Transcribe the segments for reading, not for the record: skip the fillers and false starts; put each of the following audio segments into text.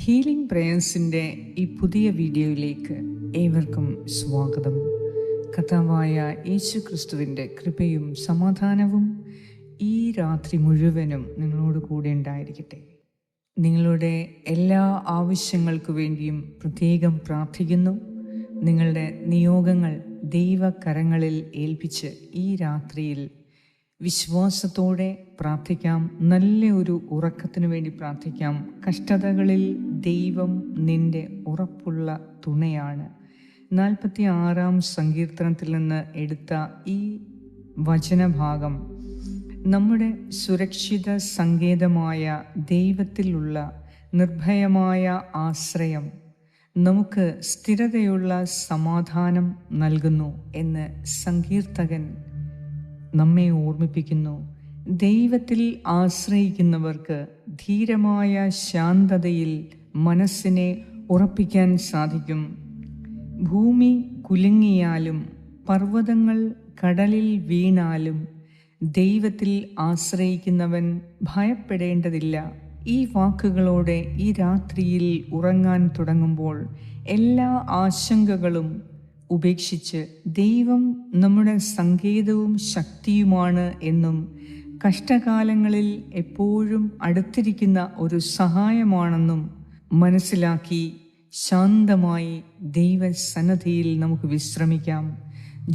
Healing പ്രേയേഴ്സിൻ്റെ ഈ പുതിയ വീഡിയോയിലേക്ക് ഏവർക്കും സ്വാഗതം. കർത്താവായ യേശു ക്രിസ്തുവിൻ്റെ കൃപയും സമാധാനവും ഈ രാത്രി മുഴുവനും നിങ്ങളോട് കൂടെ ഉണ്ടായിരിക്കട്ടെ. നിങ്ങളുടെ എല്ലാ ആവശ്യങ്ങൾക്കു വേണ്ടിയും പ്രത്യേകം പ്രാർത്ഥിക്കുന്നു. നിങ്ങളുടെ നിയോഗങ്ങൾ ദൈവകരങ്ങളിൽ ഏൽപ്പിച്ച് ഈ രാത്രിയിൽ വിശ്വാസത്തോടെ പ്രാർത്ഥിക്കാം. നല്ല ഒരു ഉറക്കത്തിനു വേണ്ടി പ്രാർത്ഥിക്കാം. കഷ്ടതകളിൽ ദൈവം നിന്റെ ഉറപ്പുള്ള തുണയാണ്. 46-ാം സങ്കീർത്തനത്തിൽ നിന്ന് എടുത്ത ഈ വചനഭാഗം നമ്മുടെ സുരക്ഷിത സങ്കേതമായ ദൈവത്തിലുള്ള നിർഭയമായ ആശ്രയം നമുക്ക് സ്ഥിരതയുള്ള സമാധാനം നൽകുന്നു എന്ന് സങ്കീർത്തകൻ നമ്മെ ഓർമ്മിപ്പിക്കുന്നു. ദൈവത്തിൽ ആശ്രയിക്കുന്നവർക്ക് ധീരമായ ശാന്തതയിൽ മനസ്സിനെ ഉറപ്പിക്കാൻ സാധിക്കും. ഭൂമി കുലുങ്ങിയാലും പർവ്വതങ്ങൾ കടലിൽ വീണാലും ദൈവത്തിൽ ആശ്രയിക്കുന്നവൻ ഭയപ്പെടേണ്ടതില്ല. ഈ വാക്കുകളോടെ ഈ രാത്രിയിൽ ഉറങ്ങാൻ തുടങ്ങുമ്പോൾ എല്ലാ ആശങ്കകളും ഉപേക്ഷിച്ച് ദൈവം നമ്മുടെ സങ്കേതവും ശക്തിയുമാണ് എന്നും കഷ്ടകാലങ്ങളിൽ എപ്പോഴും അടുത്തിരിക്കുന്ന ഒരു സഹായമാണെന്നും മനസ്സിലാക്കി ശാന്തമായി ദൈവസന്നിധിയിൽ നമുക്ക് വിശ്രമിക്കാം.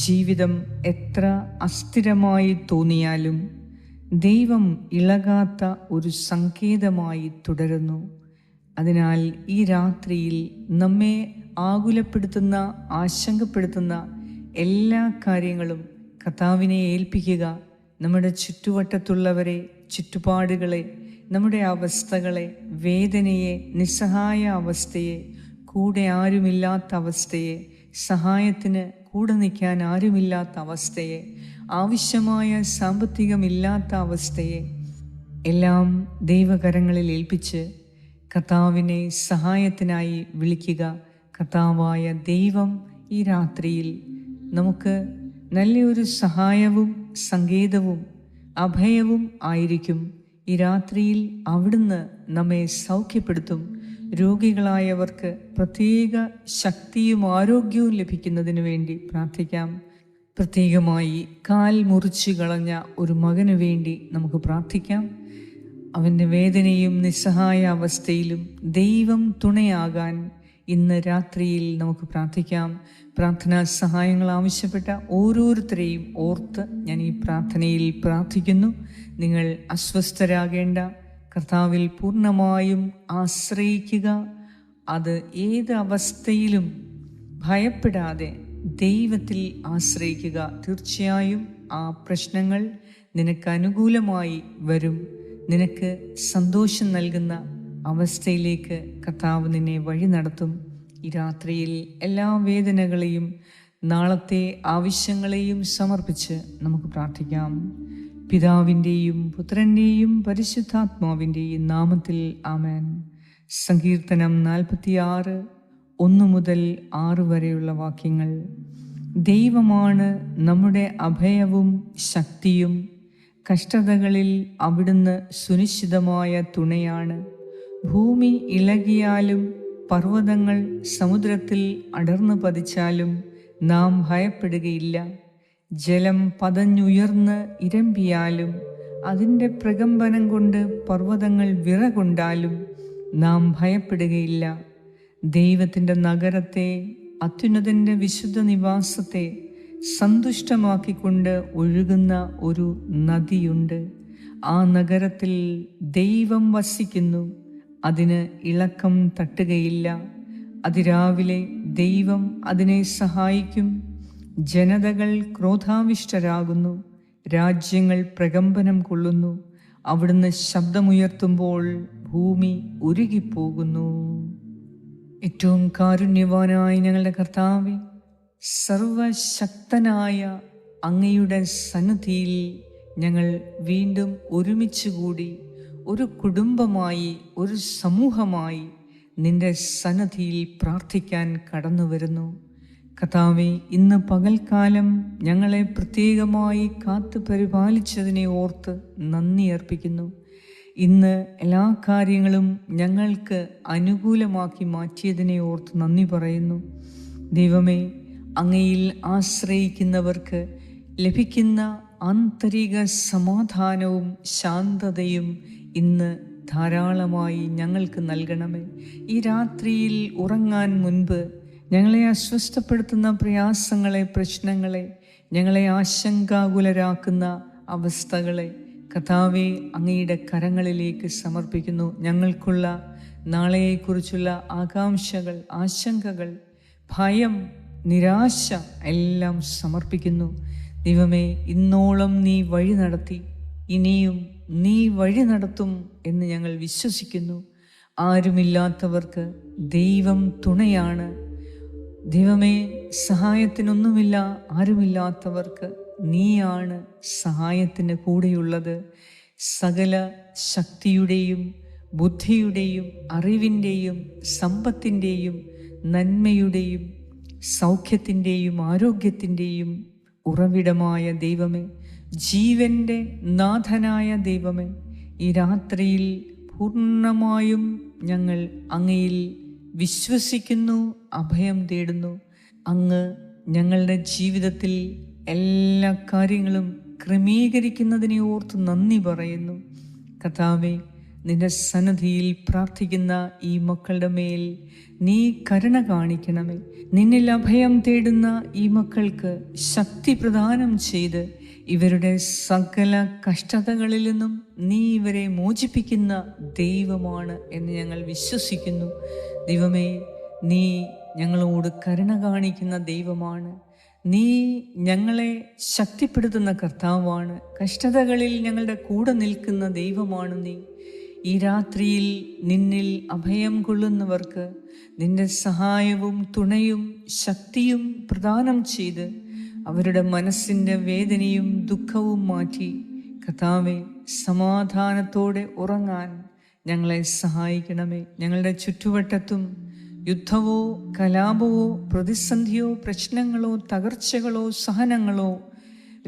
ജീവിതം എത്ര അസ്ഥിരമായി തോന്നിയാലും ദൈവം ഇളകാത്ത ഒരു സങ്കേതമായി തുടരുന്നു. അതിനാൽ ഈ രാത്രിയിൽ നമ്മെ ആകുലപ്പെടുത്തുന്ന ആശങ്കപ്പെടുത്തുന്ന എല്ലാ കാര്യങ്ങളും കർത്താവിനെ ഏൽപ്പിക്കുക. നമ്മുടെ ചുറ്റുവട്ടത്തുള്ളവരെ, ചുറ്റുപാടുകളെ, നമ്മുടെ അവസ്ഥകളെ, വേദനയെ, നിസ്സഹായ അവസ്ഥയെ, കൂടെ ആരുമില്ലാത്ത അവസ്ഥയെ, സഹായത്തിന് കൂടെ നിൽക്കാൻ ആരുമില്ലാത്ത അവസ്ഥയെ, ആവശ്യമായ സാമ്പത്തികമില്ലാത്ത അവസ്ഥയെ എല്ലാം ദൈവകരങ്ങളിൽ ഏൽപ്പിച്ച് കർത്താവിനെ സഹായത്തിനായി വിളിക്കുക. കർത്താവായ ദൈവം ഈ രാത്രിയിൽ നമുക്ക് നല്ലൊരു സഹായവും സങ്കേതവും അഭയവും ആയിരിക്കും. ഈ രാത്രിയിൽ അവിടുന്ന് നമ്മെ സൗഖ്യപ്പെടുത്തും. രോഗികളായവർക്ക് പ്രത്യേക ശക്തിയും ആരോഗ്യവും ലഭിക്കുന്നതിന് വേണ്ടി പ്രാർത്ഥിക്കാം. പ്രത്യേകമായി കാൽ മുറിച്ചു കളഞ്ഞ ഒരു മകന് വേണ്ടി നമുക്ക് പ്രാർത്ഥിക്കാം. അവൻ്റെ വേദനയും നിസ്സഹായ അവസ്ഥയിലും ദൈവം തുണയാകാൻ ഇന്ന് രാത്രിയിൽ നമുക്ക് പ്രാർത്ഥിക്കാം. പ്രാർത്ഥനാ സഹായങ്ങൾ ആവശ്യപ്പെട്ട ഓരോരുത്തരെയും ഓർത്ത് ഞാൻ ഈ പ്രാർത്ഥനയിൽ പ്രാർത്ഥിക്കുന്നു. നിങ്ങൾ അസ്വസ്ഥരാകേണ്ട, കർത്താവിൽ പൂർണ്ണമായും ആശ്രയിക്കുക. അത് ഏത് അവസ്ഥയിലും ഭയപ്പെടാതെ ദൈവത്തിൽ ആശ്രയിക്കുക. തീർച്ചയായും ആ പ്രശ്നങ്ങൾ നിനക്ക് അനുകൂലമായി വരും. നിനക്ക് സന്തോഷം നൽകുന്ന അവസ്ഥയിലേക്ക് കർത്താവ് നിന്നെ വഴി നടത്തും. ഈ രാത്രിയിൽ എല്ലാ വേദനകളെയും നാളത്തെ ആവശ്യങ്ങളെയും സമർപ്പിച്ച് നമുക്ക് പ്രാർത്ഥിക്കാം. പിതാവിൻ്റെയും പുത്രൻ്റെയും പരിശുദ്ധാത്മാവിൻ്റെയും നാമത്തിൽ ആമേൻ. സങ്കീർത്തനം 46, 1 മുതൽ 6 വരെയുള്ള വാക്യങ്ങൾ. ദൈവമാണ് നമ്മുടെ അഭയവും ശക്തിയും. കഷ്ടതകളിൽ അവിടുന്ന് സുനിശ്ചിതമായ തുണയാണ്. ഭൂമി ഇളകിയാലും പർവ്വതങ്ങൾ സമുദ്രത്തിൽ അടർന്നു പതിച്ചാലും നാം ഭയപ്പെടുകയില്ല. ജലം പതഞ്ഞുയർന്ന് ഇരമ്പിയാലും അതിൻ്റെ പ്രകമ്പനം കൊണ്ട് പർവ്വതങ്ങൾ വിറകൊണ്ടാലും നാം ഭയപ്പെടുകയില്ല. ദൈവത്തിൻ്റെ നഗരത്തെ, അത്യുന്നതൻ്റെ വിശുദ്ധ നിവാസത്തെ സന്തുഷ്ടമാക്കിക്കൊണ്ട് ഒഴുകുന്ന ഒരു നദിയുണ്ട്. ആ നഗരത്തിൽ ദൈവം വസിക്കുന്നു. അതിന് ഇളക്കം തട്ടുകയില്ല. അതിരാവിലെ ദൈവം അതിനെ സഹായിക്കും. ജനതകൾ ക്രോധാവിഷ്ടരാകുന്നു, രാജ്യങ്ങൾ പ്രകമ്പനം കൊള്ളുന്നു. അവിടുന്ന് ശബ്ദമുയർത്തുമ്പോൾ ഭൂമി ഉരുകിപ്പോകുന്നു. ഏറ്റവും കാരുണ്യവാനായ ഞങ്ങളുടെ കർത്താവേ, സർവശക്തനായ അങ്ങയുടെ സന്നിധിയിൽ ഞങ്ങൾ വീണ്ടും ഒരുമിച്ചുകൂടി ഒരു കുടുംബമായി, ഒരു സമൂഹമായി നിന്റെ സന്നിധിയിൽ പ്രാർത്ഥിക്കാൻ കടന്നു വരുന്നു. കർത്താവേ, ഇന്ന് പകൽക്കാലം ഞങ്ങളെ പ്രത്യേകമായി കാത്തു പരിപാലിച്ചതിനെ ഓർത്ത് നന്ദി അർപ്പിക്കുന്നു. ഇന്ന് എല്ലാ കാര്യങ്ങളും ഞങ്ങൾക്ക് അനുകൂലമാക്കി മാറ്റിയതിനെ ഓർത്ത് നന്ദി പറയുന്നു. ദൈവമേ, അങ്ങയിൽ ആശ്രയിക്കുന്നവർക്ക് ലഭിക്കുന്ന ആന്തരിക സമാധാനവും ശാന്തതയും ഇന്ന് ധാരാളമായി ഞങ്ങൾക്ക് നൽകണമേ. ഈ രാത്രിയിൽ ഉറങ്ങാൻ മുൻപ് ഞങ്ങളെ അസ്വസ്ഥപ്പെടുത്തുന്ന പ്രയാസങ്ങളെ, പ്രശ്നങ്ങളെ, ഞങ്ങളെ ആശങ്കാകുലരാക്കുന്ന അവസ്ഥകളെ കർത്താവേ അങ്ങയുടെ കരങ്ങളിലേക്ക് സമർപ്പിക്കുന്നു. ഞങ്ങൾക്കുള്ള നാളെയെക്കുറിച്ചുള്ള ആകാംക്ഷകൾ, ആശങ്കകൾ, ഭയം, നിരാശ എല്ലാം സമർപ്പിക്കുന്നു. ദൈവമേ, ഇന്നോളം നീ വഴി നടത്തി, ഇനിയും നീ വഴി നടത്തും എന്ന് ഞങ്ങൾ വിശ്വസിക്കുന്നു. ആരുമില്ലാത്തവർക്ക് ദൈവം തുണയാണ്. ദൈവമേ, സഹായത്തിനൊന്നുമില്ല, ആരുമില്ലാത്തവർക്ക് നീയാണ് സഹായത്തിന് കൂടെയുള്ളത്. സകല ശക്തിയുടെയും ബുദ്ധിയുടെയും അറിവിൻ്റെയും സമ്പത്തിൻ്റെയും നന്മയുടെയും സൗഖ്യത്തിൻ്റെയും ആരോഗ്യത്തിൻ്റെയും ഉറവിടമായ ദൈവമേ, ജീവൻ്റെ നാഥനായ ദൈവമേ, ഈ രാത്രിയിൽ പൂർണ്ണമായും ഞങ്ങൾ അങ്ങയിൽ വിശ്വസിക്കുന്നു, അഭയം തേടുന്നു. അങ്ങ് ഞങ്ങളുടെ ജീവിതത്തിൽ എല്ലാ കാര്യങ്ങളും ക്രമീകരിക്കുന്നതിനെ ഓർത്ത് നന്ദി പറയുന്നു. കർത്താവേ, നിന്റെ സന്നിധിയിൽ പ്രാർത്ഥിക്കുന്ന ഈ മക്കളുടെ മേൽ നീ കരുണ കാണിക്കണമേ. നിന്നിൽ അഭയം തേടുന്ന ഈ മക്കൾക്ക് ശക്തി പ്രദാനം ചെയ്ത് ഇവരുടെ സകല കഷ്ടതകളിൽ നിന്നും നീ ഇവരെ മോചിപ്പിക്കുന്ന ദൈവമാണ് എന്ന് ഞങ്ങൾ വിശ്വസിക്കുന്നു. ദൈവമേ, നീ ഞങ്ങളോട് കരുണ കാണിക്കുന്ന ദൈവമാണ്. നീ ഞങ്ങളെ ശക്തിപ്പെടുത്തുന്ന കർത്താവാണ്. കഷ്ടതകളിൽ ഞങ്ങളുടെ കൂടെ നിൽക്കുന്ന ദൈവമാണ് നീ. ഈ രാത്രിയിൽ നിന്നിൽ അഭയം കൊള്ളുന്നവർക്ക് നിന്റെ സഹായവും തുണയും ശക്തിയും പ്രദാനം ചെയ്ത് അവരുടെ മനസ്സിൻ്റെ വേദനയും ദുഃഖവും മാറ്റി കർത്താവേ, സമാധാനത്തോടെ ഉറങ്ങാൻ ഞങ്ങളെ സഹായിക്കണമേ. ഞങ്ങളുടെ ചുറ്റുവട്ടത്തും യുദ്ധമോ കലാപമോ പ്രതിസന്ധിയോ പ്രശ്നങ്ങളോ തകർച്ചകളോ സഹനങ്ങളോ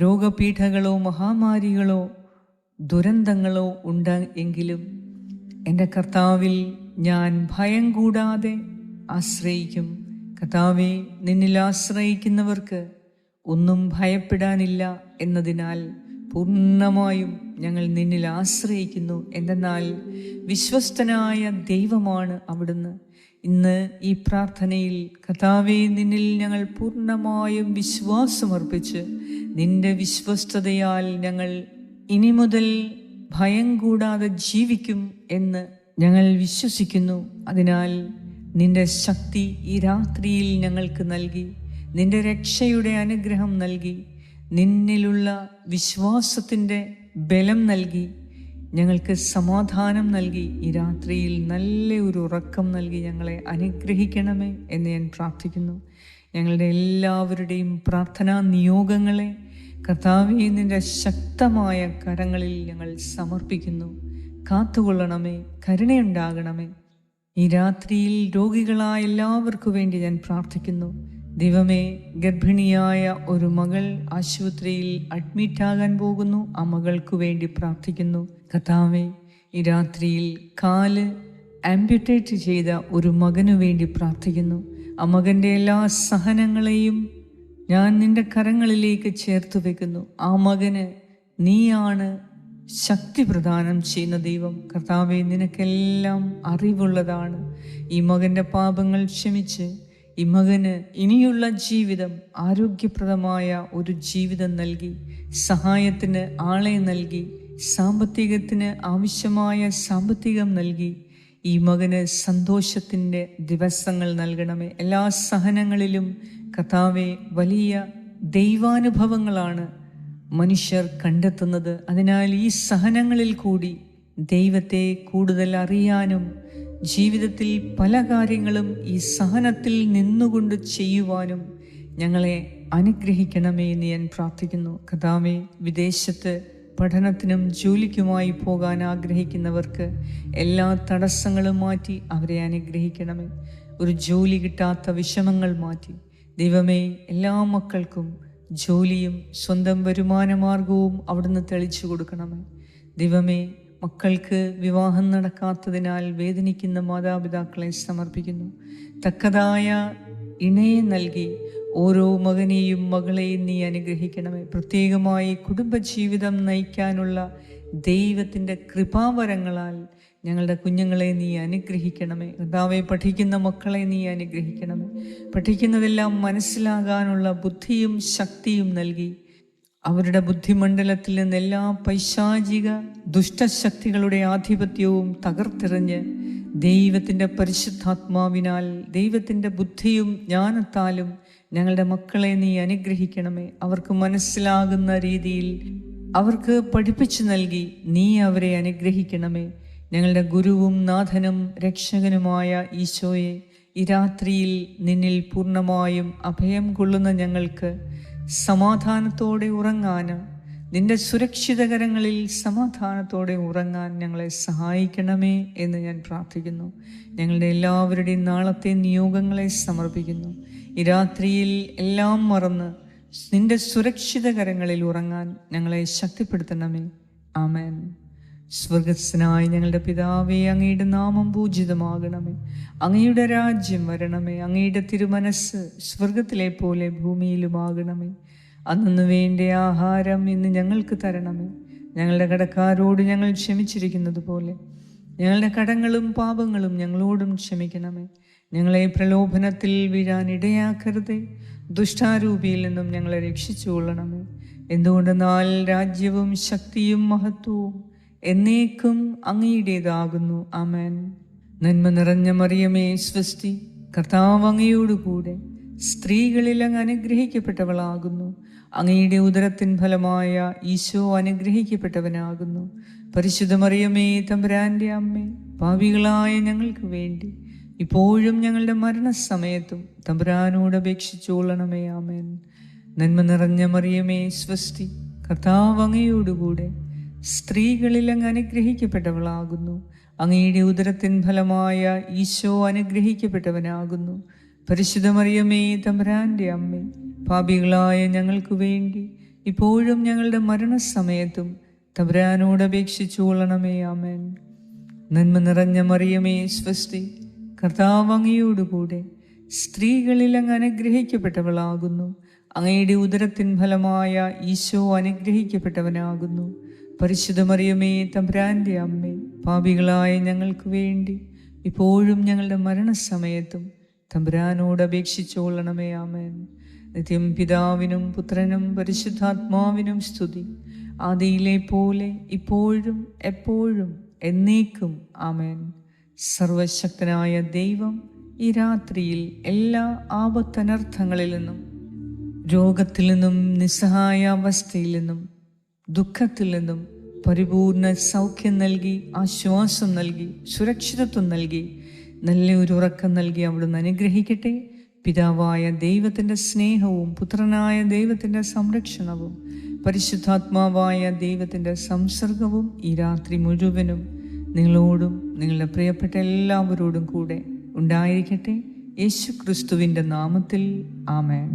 രോഗപീഠകളോ മഹാമാരികളോ ദുരന്തങ്ങളോ എങ്കിലും എൻ്റെ കർത്താവിൽ ഞാൻ ഭയം കൂടാതെ ആശ്രയിക്കും. കർത്താവേ, നിന്നിൽ ആശ്രയിക്കുന്നവർക്ക് ഒന്നും ഭയപ്പെടാനില്ല എന്നതിനാൽ പൂർണ്ണമായും ഞങ്ങൾ നിന്നിൽ ആശ്രയിക്കുന്നു. എന്തെന്നാൽ വിശ്വസ്തനായ ദൈവമാണ് അവിടുന്ന്. ഇന്ന് ഈ പ്രാർത്ഥനയിൽ കർത്താവേ, നിന്നിൽ ഞങ്ങൾ പൂർണ്ണമായും വിശ്വാസമർപ്പിച്ച് നിന്റെ വിശ്വസ്തതയാൽ ഞങ്ങൾ ഇനി മുതൽ ഭയം കൂടാതെ ജീവിക്കും എന്ന് ഞങ്ങൾ വിശ്വസിക്കുന്നു. അതിനാൽ നിന്റെ ശക്തി ഈ രാത്രിയിൽ ഞങ്ങൾക്ക് നൽകി, നിന്റെ രക്ഷയുടെ അനുഗ്രഹം നൽകി, നിന്നിലുള്ള വിശ്വാസത്തിൻ്റെ ബലം നൽകി, ഞങ്ങൾക്ക് സമാധാനം നൽകി, ഈ രാത്രിയിൽ നല്ല ഒരു ഉറക്കം നൽകി ഞങ്ങളെ അനുഗ്രഹിക്കണമേ എന്ന് ഞാൻ പ്രാർത്ഥിക്കുന്നു. ഞങ്ങളുടെ എല്ലാവരുടെയും പ്രാർത്ഥനാ നിയോഗങ്ങളെ കർത്താവേ, നിന്റെ ശക്തമായ കരങ്ങളിൽ ഞങ്ങൾ സമർപ്പിക്കുന്നു. കാത്തുകൊള്ളണമേ, കരുണയുണ്ടാകണമേ. ഈ രാത്രിയിൽ രോഗികളായ എല്ലാവർക്കു വേണ്ടി ഞാൻ പ്രാർത്ഥിക്കുന്നു. ദൈവമേ, ഗർഭിണിയായ ഒരു മകൾ ആശുപത്രിയിൽ അഡ്മിറ്റാകാൻ പോകുന്നു. ആ മകൾക്കു വേണ്ടി പ്രാർത്ഥിക്കുന്നു. കർത്താവേ, ഈ രാത്രിയിൽ കാല് ആംപ്യൂട്ടേറ്റ് ചെയ്ത ഒരു മകനു വേണ്ടി പ്രാർത്ഥിക്കുന്നു. ആ മകൻ്റെ എല്ലാ സഹനങ്ങളെയും ഞാൻ നിന്റെ കരങ്ങളിലേക്ക് ചേർത്ത് വെക്കുന്നു. ആ മകന് നീയാണ് ശക്തി പ്രദാനം ചെയ്യുന്ന ദൈവം. കർത്താവേ, നിനക്കെല്ലാം അറിവുള്ളതാണ്. ഈ മകൻ്റെ പാപങ്ങൾ ക്ഷമിച്ച് ഈ മകന് ഇനിയുള്ള ജീവിതം ആരോഗ്യപ്രദമായ ഒരു ജീവിതം നൽകി, സഹായത്തിന് ആളെ നൽകി, സാമ്പത്തികത്തിന് ആവശ്യമായ സാമ്പത്തികം നൽകി ഈ മകന് സന്തോഷത്തിൻ്റെ ദിവസങ്ങൾ നൽകണമേ. എല്ലാ സഹനങ്ങളിലും കർത്താവേ, വലിയ ദൈവാനുഭവങ്ങളാണ് മനുഷ്യർ കണ്ടെത്തുന്നത്. അതിനാൽ ഈ സഹനങ്ങളിൽ കൂടി ദൈവത്തെ കൂടുതൽ അറിയാനും ജീവിതത്തിൽ പല കാര്യങ്ങളും ഈ സഹനത്തിൽ നിന്നുകൊണ്ട് ചെയ്യുവാനും ഞങ്ങളെ അനുഗ്രഹിക്കണമേ എന്ന് ഞാൻ പ്രാർത്ഥിക്കുന്നു. കർത്താവേ, വിദേശത്ത് പഠനത്തിനും ജോലിക്കുമായി പോകാൻ ആഗ്രഹിക്കുന്നവർക്ക് എല്ലാ തടസ്സങ്ങളും മാറ്റി അവരെ അനുഗ്രഹിക്കണമേ. ഒരു ജോലി കിട്ടാത്ത വിഷമങ്ങൾ മാറ്റി ദൈവമേ, എല്ലാ മക്കൾക്കും ജോലിയും സ്വന്തം വരുമാന മാർഗവും അവിടുന്ന് തെളിച്ചു കൊടുക്കണമേ. ദൈവമേ, മക്കൾക്ക് വിവാഹം നടക്കാത്തതിനാൽ വേദനിക്കുന്ന മാതാപിതാക്കളെ സമർപ്പിക്കുന്നു. തക്കതായ ഇണയെ നൽകി ഓരോ മകനെയും മകളെയും നീ അനുഗ്രഹിക്കണമേ. പ്രത്യേകമായി കുടുംബജീവിതം നയിക്കാനുള്ള ദൈവത്തിൻ്റെ കൃപാവരങ്ങളാൽ ഞങ്ങളുടെ കുഞ്ഞുങ്ങളെ നീ അനുഗ്രഹിക്കണമേ. കർത്താവേ, പഠിക്കുന്ന മക്കളെ നീ അനുഗ്രഹിക്കണമേ. പഠിക്കുന്നതെല്ലാം മനസ്സിലാകാനുള്ള ബുദ്ധിയും ശക്തിയും നൽകി അവരുടെ ബുദ്ധിമണ്ഡലത്തിൽ നിന്ന് എല്ലാ പൈശാചിക ദുഷ്ടശക്തികളുടെ ആധിപത്യവും തകർത്തെറിഞ്ഞ് ദൈവത്തിൻ്റെ പരിശുദ്ധാത്മാവിനാൽ, ദൈവത്തിൻ്റെ ബുദ്ധിയും ജ്ഞാനത്താലും ഞങ്ങളുടെ മക്കളെ നീ അനുഗ്രഹിക്കണമേ. അവർക്ക് മനസ്സിലാകുന്ന രീതിയിൽ അവർക്ക് പഠിപ്പിച്ചു നൽകി നീ അവരെ അനുഗ്രഹിക്കണമേ. ഞങ്ങളുടെ ഗുരുവും നാഥനും രക്ഷകനുമായ ഈശോയെ, ഈ രാത്രിയിൽ നിന്നിൽ പൂർണ്ണമായും അഭയം കൊള്ളുന്ന ഞങ്ങൾക്ക് സമാധാനത്തോടെ ഉറങ്ങാൻ, നിന്റെ സുരക്ഷിതകരങ്ങളിൽ സമാധാനത്തോടെ ഉറങ്ങാൻ ഞങ്ങളെ സഹായിക്കണമേ എന്ന് ഞാൻ പ്രാർത്ഥിക്കുന്നു. ഞങ്ങളുടെ എല്ലാവരുടെയും നാളത്തെ നിയോഗങ്ങളെ സമർപ്പിക്കുന്നു. ഈ രാത്രിയിൽ എല്ലാം മറന്ന് നിന്റെ സുരക്ഷിതകരങ്ങളിൽ ഉറങ്ങാൻ ഞങ്ങളെ ശക്തിപ്പെടുത്തണമേ. ആമേൻ. സ്വർഗസ്ഥനായ ഞങ്ങളുടെ പിതാവേ, അങ്ങയുടെ നാമം പൂജിതമാകണമേ. അങ്ങയുടെ രാജ്യം വരണമേ. അങ്ങയുടെ തിരുമനസ് സ്വർഗത്തിലെ പോലെ ഭൂമിയിലുമാകണമേ. അന്നു വേണ്ട ആഹാരം ഇന്ന് ഞങ്ങൾക്ക് തരണമേ. ഞങ്ങളുടെ കടക്കാരോട് ഞങ്ങൾ ക്ഷമിച്ചിരിക്കുന്നത് പോലെ ഞങ്ങളുടെ കടങ്ങളും പാപങ്ങളും ഞങ്ങളോടും ക്ഷമിക്കണമേ. ഞങ്ങളെ പ്രലോഭനത്തിൽ വീഴാൻ ഇടയാക്കരുതേ. ദുഷ്ടാരൂപിയിൽ നിന്നും ഞങ്ങളെ രക്ഷിച്ചുകൊള്ളണമേ. എന്തുകൊണ്ടെന്നാൽ രാജ്യവും ശക്തിയും മഹത്വവും എന്നേക്കും അങ്ങയുടേതാകുന്നു. ആമേൻ. നന്മ നിറഞ്ഞ മറിയമേ, സ്വസ്തി, കർത്താവ് അങ്ങയോടുകൂടെ സ്ത്രീകളിൽ അങ്ങ് അനുഗ്രഹിക്കപ്പെട്ടവളാകുന്നു. അങ്ങയുടെ ഉദരത്തിൻ ഫലമായ ഈശോ അനുഗ്രഹിക്കപ്പെട്ടവനാകുന്നു. പരിശുദ്ധ മറിയമേ, തമ്പുരാന്റെ അമ്മേ, പാപികളായ ഞങ്ങൾക്ക് വേണ്ടി ഇപ്പോഴും ഞങ്ങളുടെ മരണസമയത്തും തമ്പുരാനോട് അപേക്ഷിച്ചുകൊള്ളണമേ. ആമേൻ. നന്മ നിറഞ്ഞ മറിയമേ, സ്വസ്തി, കർത്താവ് അങ്ങയോടുകൂടെ സ്ത്രീകളിൽ അങ്ങ് അനുഗ്രഹിക്കപ്പെട്ടവളാകുന്നു. അങ്ങയുടെ ഉദരത്തിൻ ഫലമായ ഈശോ അനുഗ്രഹിക്കപ്പെട്ടവനാകുന്നു. പരിശുദ്ധ മറിയമേ, തമ്പുരാന്റെ അമ്മേ, പാപികളായ ഞങ്ങൾക്ക് വേണ്ടി ഇപ്പോഴും ഞങ്ങളുടെ മരണസമയത്തും തമ്പുരാനോട് അപേക്ഷിച്ചുകൊള്ളണമേ. ആമേൻ. നന്മ നിറഞ്ഞ മറിയമേ, സ്വസ്തി, കർത്താവ് അങ്ങയോടുകൂടെ സ്ത്രീകളിൽ അങ്ങ് അനുഗ്രഹിക്കപ്പെട്ടവളാകുന്നു. അങ്ങയുടെ ഉദരത്തിൻ ഫലമായ ഈശോ അനുഗ്രഹിക്കപ്പെട്ടവനാകുന്നു. പരിശുദ്ധ മറിയമേ, തമ്പുരാന്റെ അമ്മേ, പാപികളായ ഞങ്ങൾക്ക് വേണ്ടി ഇപ്പോഴും ഞങ്ങളുടെ മരണസമയത്തും തമ്പുരാനോട് അപേക്ഷിച്ചുകൊള്ളണമേ. ആമേൻ. നിത്യം പിതാവിനും പുത്രനും പരിശുദ്ധാത്മാവിനും സ്തുതി, ആദിയിലെ പോലെ ഇപ്പോഴും എപ്പോഴും എന്നേക്കും. ആമേൻ. സർവശക്തനായ ദൈവം ഈ രാത്രിയിൽ എല്ലാ ആപത്തനർത്ഥങ്ങളിൽ നിന്നും, രോഗത്തിൽ നിന്നും, നിസ്സഹായാവസ്ഥയിൽ നിന്നും, ദുഃഖത്തിൽ നിന്നും പരിപൂർണ സൗഖ്യം നൽകി, ആശ്വാസം നൽകി, സുരക്ഷിതത്വം നൽകി, നല്ലൊരു ഉറക്കം നൽകി അവിടുന്ന് അനുഗ്രഹിക്കട്ടെ. പിതാവായ ദൈവത്തിൻ്റെ സ്നേഹവും പുത്രനായ ദൈവത്തിൻ്റെ സംരക്ഷണവും പരിശുദ്ധാത്മാവായ ദൈവത്തിൻ്റെ സംസർഗവും ഈ രാത്രി മുഴുവനും നിങ്ങളോടും നിങ്ങളുടെ പ്രിയപ്പെട്ട എല്ലാവരോടും കൂടെ ഉണ്ടായിരിക്കട്ടെ. യേശു ക്രിസ്തുവിൻ്റെ നാമത്തിൽ. ആമേൻ.